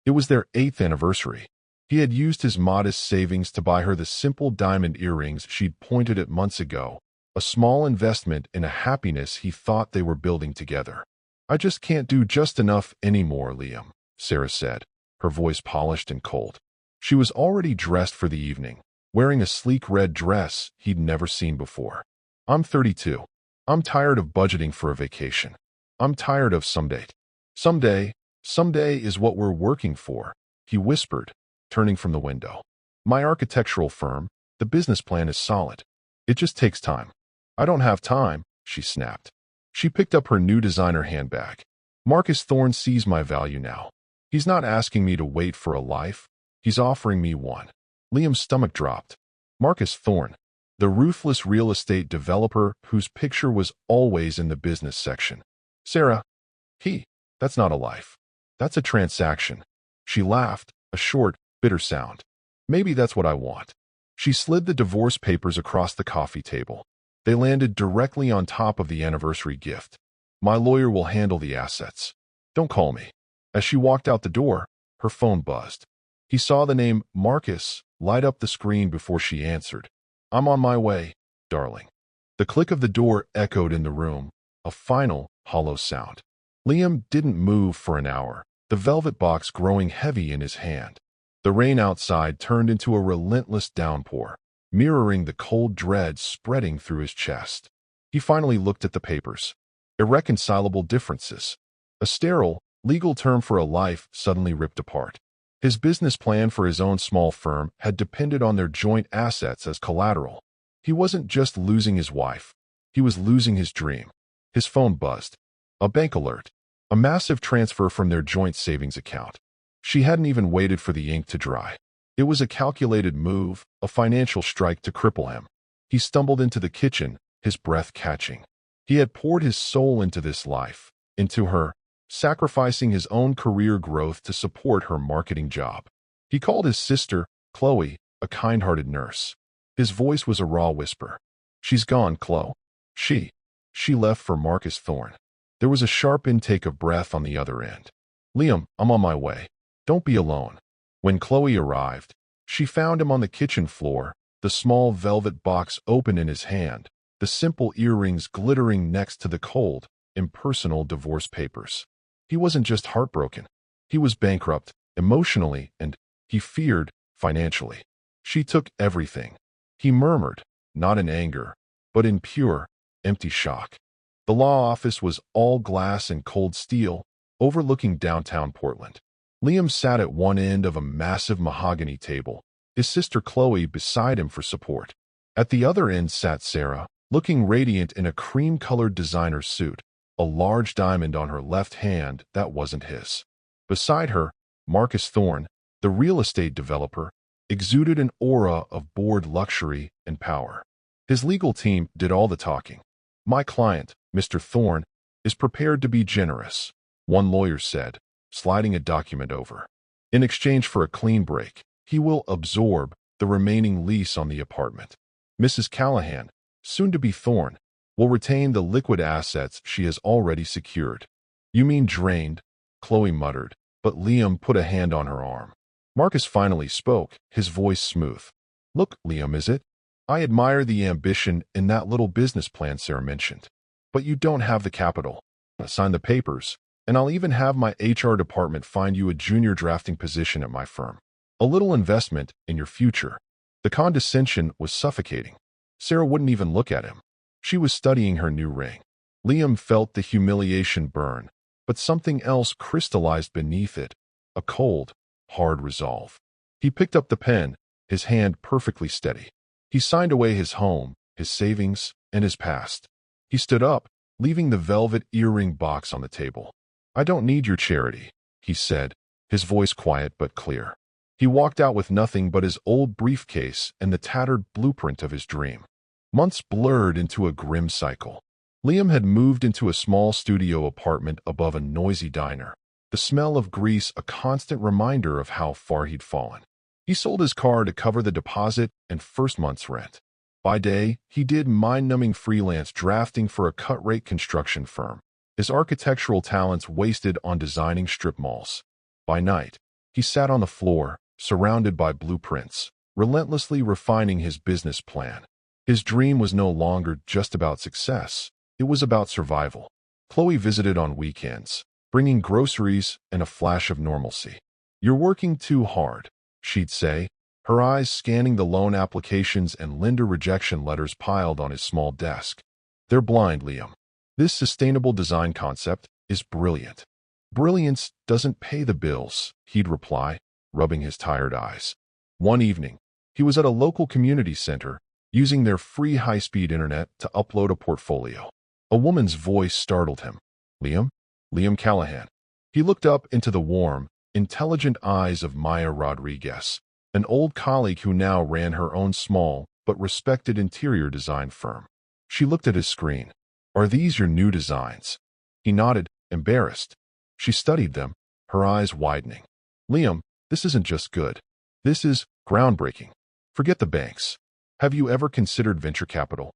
It was their 8th anniversary. He had used his modest savings to buy her the simple diamond earrings she'd pointed at months ago, a small investment in a happiness he thought they were building together. "I just can't do just enough anymore, Liam," Sarah said, her voice polished and cold. She was already dressed for the evening, wearing a sleek red dress he'd never seen before. "I'm 32. I'm tired of budgeting for a vacation. I'm tired of someday. Someday is what we're working for," he whispered, turning from the window. "My architectural firm, the business plan is solid. It just takes time." "I don't have time," she snapped. She picked up her new designer handbag. "Marcus Thorne sees my value now. He's not asking me to wait for a life. He's offering me one." Liam's stomach dropped. Marcus Thorne, the ruthless real estate developer whose picture was always in the business section. "Sarah, that's not a life. That's a transaction." She laughed, a short, bitter sound. "Maybe that's what I want." She slid the divorce papers across the coffee table. They landed directly on top of the anniversary gift. "My lawyer will handle the assets. Don't call me." As she walked out the door, her phone buzzed. He saw the name Marcus light up the screen before she answered. "I'm on my way, darling." The click of the door echoed in the room, a final, hollow sound. Liam didn't move for an hour, the velvet box growing heavy in his hand. The rain outside turned into a relentless downpour, mirroring the cold dread spreading through his chest. He finally looked at the papers. Irreconcilable differences. A sterile, legal term for a life suddenly ripped apart. His business plan for his own small firm had depended on their joint assets as collateral. He wasn't just losing his wife. He was losing his dream. His phone buzzed. A bank alert. A massive transfer from their joint savings account. She hadn't even waited for the ink to dry. It was a calculated move, a financial strike to cripple him. He stumbled into the kitchen, his breath catching. He had poured his soul into this life, into her, sacrificing his own career growth to support her marketing job. He called his sister, Chloe, a kind-hearted nurse. His voice was a raw whisper. "She's gone, Chloe. She left for Marcus Thorne." There was a sharp intake of breath on the other end. "Liam, I'm on my way. Don't be alone." When Chloe arrived, she found him on the kitchen floor, the small velvet box open in his hand, the simple earrings glittering next to the cold, impersonal divorce papers. He wasn't just heartbroken. He was bankrupt, emotionally, and, he feared, financially. She took everything. He murmured, not in anger, but in pure, empty shock. The law office was all glass and cold steel, overlooking downtown Portland. Liam sat at one end of a massive mahogany table, his sister Chloe beside him for support. At the other end sat Sarah, looking radiant in a cream-colored designer suit, a large diamond on her left hand that wasn't his. Beside her, Marcus Thorne, the real estate developer, exuded an aura of bored luxury and power. His legal team did all the talking. "My client, Mr. Thorne, is prepared to be generous," one lawyer said, sliding a document over. "In exchange for a clean break, he will absorb the remaining lease on the apartment. Mrs. Callahan, soon to be Thorne, will retain the liquid assets she has already secured." "You mean drained?" Chloe muttered, but Liam put a hand on her arm. Marcus finally spoke, his voice smooth. "Look, Liam, is it? I admire the ambition in that little business plan Sarah mentioned. But you don't have the capital. Sign the papers, and I'll even have my HR department find you a junior drafting position at my firm. A little investment in your future." The condescension was suffocating. Sarah wouldn't even look at him. She was studying her new ring. Liam felt the humiliation burn, but something else crystallized beneath it, a cold, hard resolve. He picked up the pen, his hand perfectly steady. He signed away his home, his savings, and his past. He stood up, leaving the velvet earring box on the table. "I don't need your charity," he said, his voice quiet but clear. He walked out with nothing but his old briefcase and the tattered blueprint of his dream. Months blurred into a grim cycle. Liam had moved into a small studio apartment above a noisy diner, the smell of grease a constant reminder of how far he'd fallen. He sold his car to cover the deposit and first month's rent. By day, he did mind-numbing freelance drafting for a cut-rate construction firm, his architectural talents wasted on designing strip malls. By night, He sat on the floor, surrounded by blueprints, relentlessly refining his business plan. His dream was no longer just about success. It was about survival. Chloe visited on weekends, bringing groceries and a flash of normalcy. "You're working too hard," she'd say, her eyes scanning the loan applications and lender rejection letters piled on his small desk. "They're blind, Liam. This sustainable design concept is brilliant." "Brilliance doesn't pay the bills," he'd reply, rubbing his tired eyes. One evening, he was at a local community center, using their free high-speed internet to upload a portfolio. A woman's voice startled him. "Liam?" "Liam Callahan." He looked up into the warm, intelligent eyes of Maya Rodriguez, an old colleague who now ran her own small but respected interior design firm. She looked at his screen. "Are these your new designs?" He nodded, embarrassed. She studied them, her eyes widening. "Liam, this isn't just good. This is groundbreaking. Forget the banks. Have you ever considered venture capital?"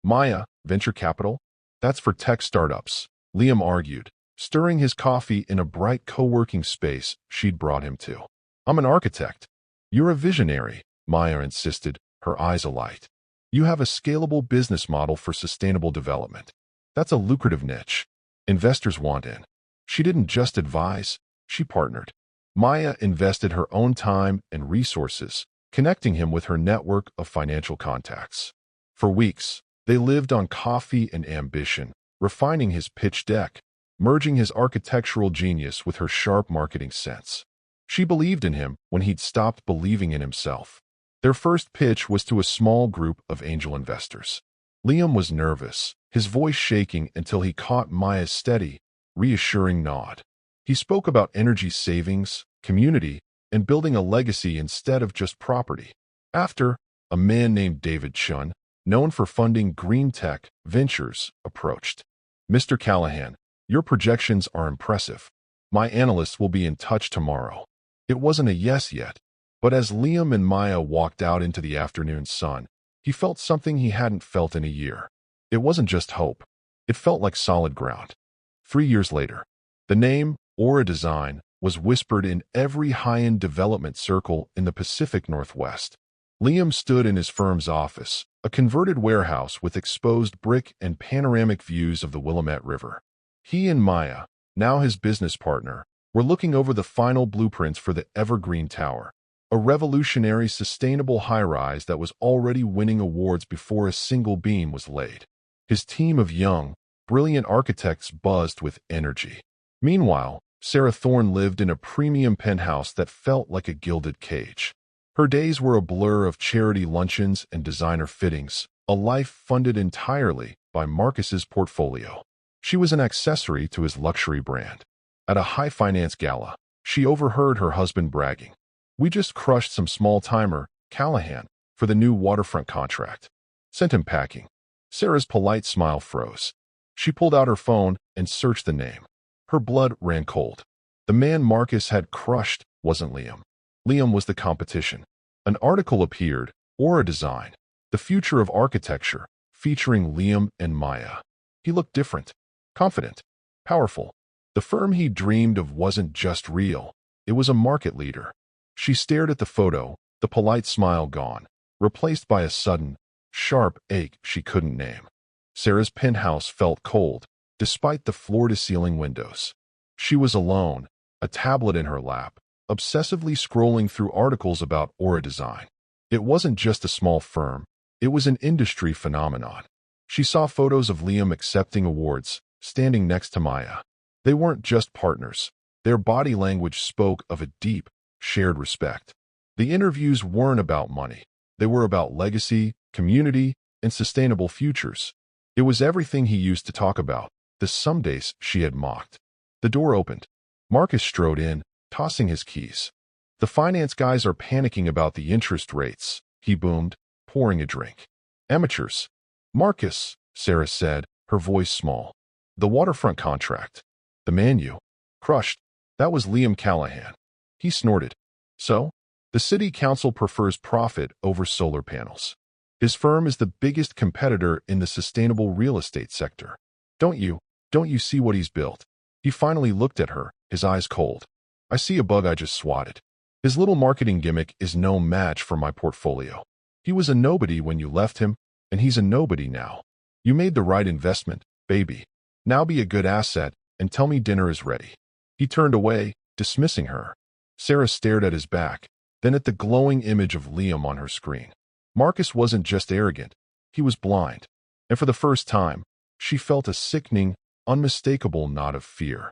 "Maya, venture capital? That's for tech startups," Liam argued, stirring his coffee in a bright co-working space she'd brought him to. "I'm an architect." "You're a visionary," Maya insisted, her eyes alight. "You have a scalable business model for sustainable development. That's a lucrative niche. Investors want in." She didn't just advise, she partnered. Maya invested her own time and resources, connecting him with her network of financial contacts. For weeks, they lived on coffee and ambition, refining his pitch deck, merging his architectural genius with her sharp marketing sense. She believed in him when he'd stopped believing in himself. Their first pitch was to a small group of angel investors. Liam was nervous, his voice shaking until he caught Maya's steady, reassuring nod. He spoke about energy savings, community, and building a legacy instead of just property. After, a man named David Chun, known for funding green tech ventures, approached. "Mr. Callahan, your projections are impressive. My analysts will be in touch tomorrow." It wasn't a yes yet, but as Liam and Maya walked out into the afternoon sun, he felt something he hadn't felt in a year. It wasn't just hope. It felt like solid ground. 3 years later, the name Aura Design was whispered in every high-end development circle in the Pacific Northwest. Liam stood in his firm's office, a converted warehouse with exposed brick and panoramic views of the Willamette River. He and Maya, now his business partner, were looking over the final blueprints for the Evergreen Tower, a revolutionary sustainable high-rise that was already winning awards before a single beam was laid. His team of young, brilliant architects buzzed with energy. Meanwhile, Sarah Thorne lived in a premium penthouse that felt like a gilded cage. Her days were a blur of charity luncheons and designer fittings, a life funded entirely by Marcus's portfolio. She was an accessory to his luxury brand. At a high-finance gala, she overheard her husband bragging, "We just crushed some small-timer, Callahan, for the new waterfront contract. Sent him packing." Sarah's polite smile froze. She pulled out her phone and searched the name. Her blood ran cold. The man Marcus had crushed wasn't Liam. Liam was the competition. An article appeared, Aura Design, the future of architecture, featuring Liam and Maya. He looked different, confident, powerful. The firm he dreamed of wasn't just real. It was a market leader. She stared at the photo, the polite smile gone, replaced by a sudden, sharp ache she couldn't name. Sarah's penthouse felt cold, despite the floor-to-ceiling windows. She was alone, a tablet in her lap, obsessively scrolling through articles about Aura Design. It wasn't just a small firm, it was an industry phenomenon. She saw photos of Liam accepting awards, standing next to Maya. They weren't just partners. Their body language spoke of a deep, shared respect. The interviews weren't about money. They were about legacy, community, and sustainable futures. It was everything he used to talk about, the some days she had mocked. The door opened. Marcus strode in, tossing his keys. "The finance guys are panicking about the interest rates," he boomed, pouring a drink. "Amateurs." "Marcus," Sarah said, her voice small. "The waterfront contract. The man you crushed. That was Liam Callahan." He snorted. "So? The city council prefers profit over solar panels. His firm is the biggest competitor in the sustainable real estate sector. Don't you see what he's built?" He finally looked at her, his eyes cold. I see a bug I just swatted. His little marketing gimmick is no match for my portfolio. He was a nobody when you left him, and he's a nobody now. You made the right investment, baby. Now be a good asset and tell me dinner is ready." He turned away, dismissing her. Sarah stared at his back, then at the glowing image of Liam on her screen. Marcus wasn't just arrogant, he was blind. And for the first time, she felt a sickening, unmistakable knot of fear.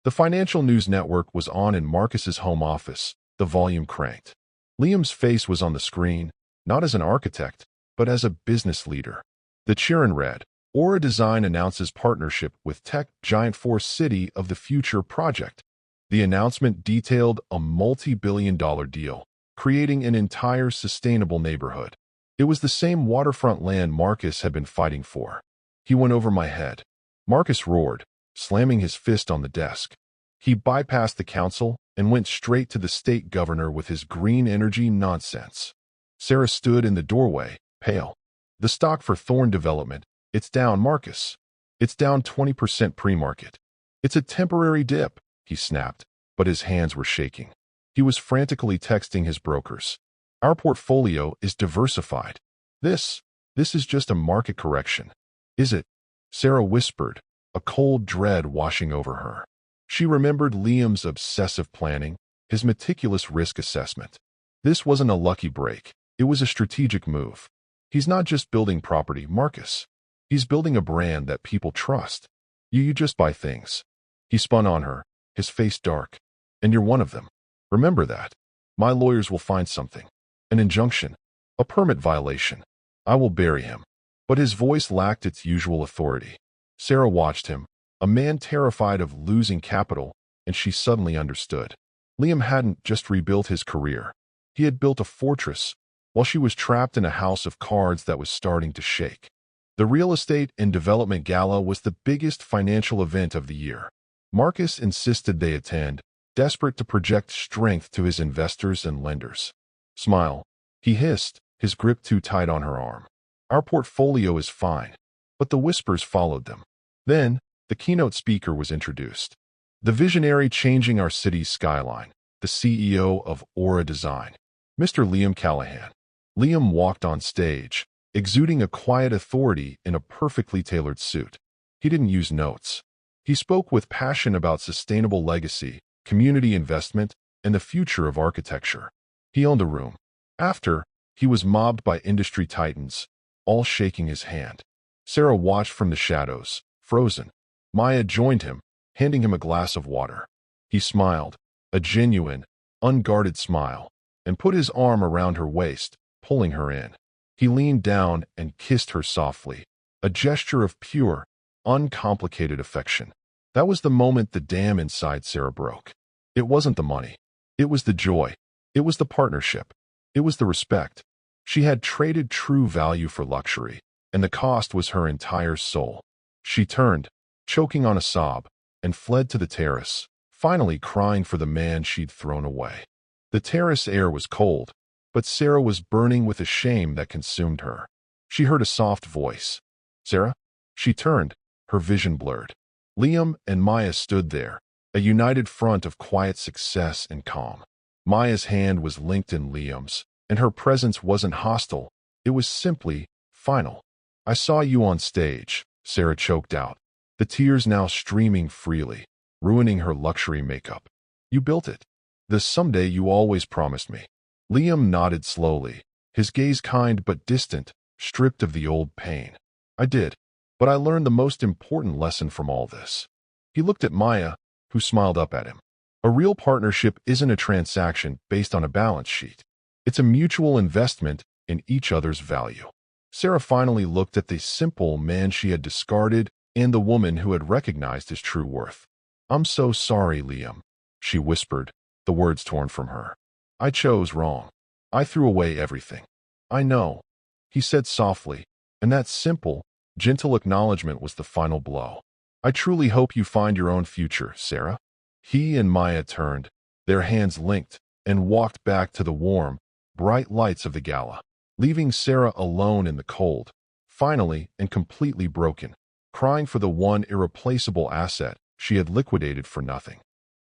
The financial news network was on in Marcus's home office, the volume cranked. Liam's face was on the screen, not as an architect, but as a business leader. The cheer-in read, "Aura Design announces partnership with tech giant Force City of the Future project." The announcement detailed a multi-billion-dollar deal, creating an entire sustainable neighborhood. It was the same waterfront land Marcus had been fighting for. "He went over my head," Marcus roared, slamming his fist on the desk. He bypassed the council and went straight to the state governor with his green energy nonsense. Sarah stood in the doorway, pale. "The stock for Thorne Development, it's down, Marcus. It's down 20% pre-market. It's a temporary dip," he snapped, but his hands were shaking. He was frantically texting his brokers. "Our portfolio is diversified. This is just a market correction." "Is it?" Sarah whispered, a cold dread washing over her. She remembered Liam's obsessive planning, his meticulous risk assessment. This wasn't a lucky break. It was a strategic move. He's not just building property, Marcus. He's building a brand that people trust. You just buy things." He spun on her, his face dark. "And you're one of them. Remember that. My lawyers will find something. An injunction. A permit violation. I will bury him." But his voice lacked its usual authority. Sarah watched him, a man terrified of losing capital, and she suddenly understood. Liam hadn't just rebuilt his career. He had built a fortress, while she was trapped in a house of cards that was starting to shake. The Real Estate and Development Gala was the biggest financial event of the year. Marcus insisted they attend, desperate to project strength to his investors and lenders. "Smile," he hissed, his grip too tight on her arm. "Our portfolio is fine." But the whispers followed them. Then, the keynote speaker was introduced. The visionary changing our city's skyline, the CEO of Aura Design, Mr. Liam Callahan. Liam walked on stage, exuding a quiet authority in a perfectly tailored suit. He didn't use notes. He spoke with passion about sustainable legacy, community investment, and the future of architecture. He owned the room. After, he was mobbed by industry titans, all shaking his hand. Sarah watched from the shadows, frozen. Maya joined him, handing him a glass of water. He smiled, a genuine, unguarded smile, and put his arm around her waist, pulling her in. He leaned down and kissed her softly, a gesture of pure, uncomplicated affection. That was the moment the dam inside Sarah broke. It wasn't the money. It was the joy. It was the partnership. It was the respect. She had traded true value for luxury, and the cost was her entire soul. She turned, choking on a sob, and fled to the terrace, finally crying for the man she'd thrown away. The terrace air was cold, but Sarah was burning with a shame that consumed her. She heard a soft voice. "Sarah?" She turned, her vision blurred. Liam and Maya stood there, a united front of quiet success and calm. Maya's hand was linked in Liam's, and her presence wasn't hostile. It was simply final. "I saw you on stage," Sarah choked out, the tears now streaming freely, ruining her luxury makeup. "You built it. The someday you always promised me." Liam nodded slowly, his gaze kind but distant, stripped of the old pain. "I did, but I learned the most important lesson from all this." He looked at Maya, who smiled up at him. "A real partnership isn't a transaction based on a balance sheet. It's a mutual investment in each other's value." Sarah finally looked at the simple man she had discarded and the woman who had recognized his true worth. "I'm so sorry, Liam," she whispered, the words torn from her. "I chose wrong. I threw away everything." "I know," he said softly, and that simple, gentle acknowledgement was the final blow. "I truly hope you find your own future, Sarah." He and Maya turned, their hands linked, and walked back to the warm, bright lights of the gala, leaving Sarah alone in the cold, finally and completely broken, crying for the one irreplaceable asset she had liquidated for nothing.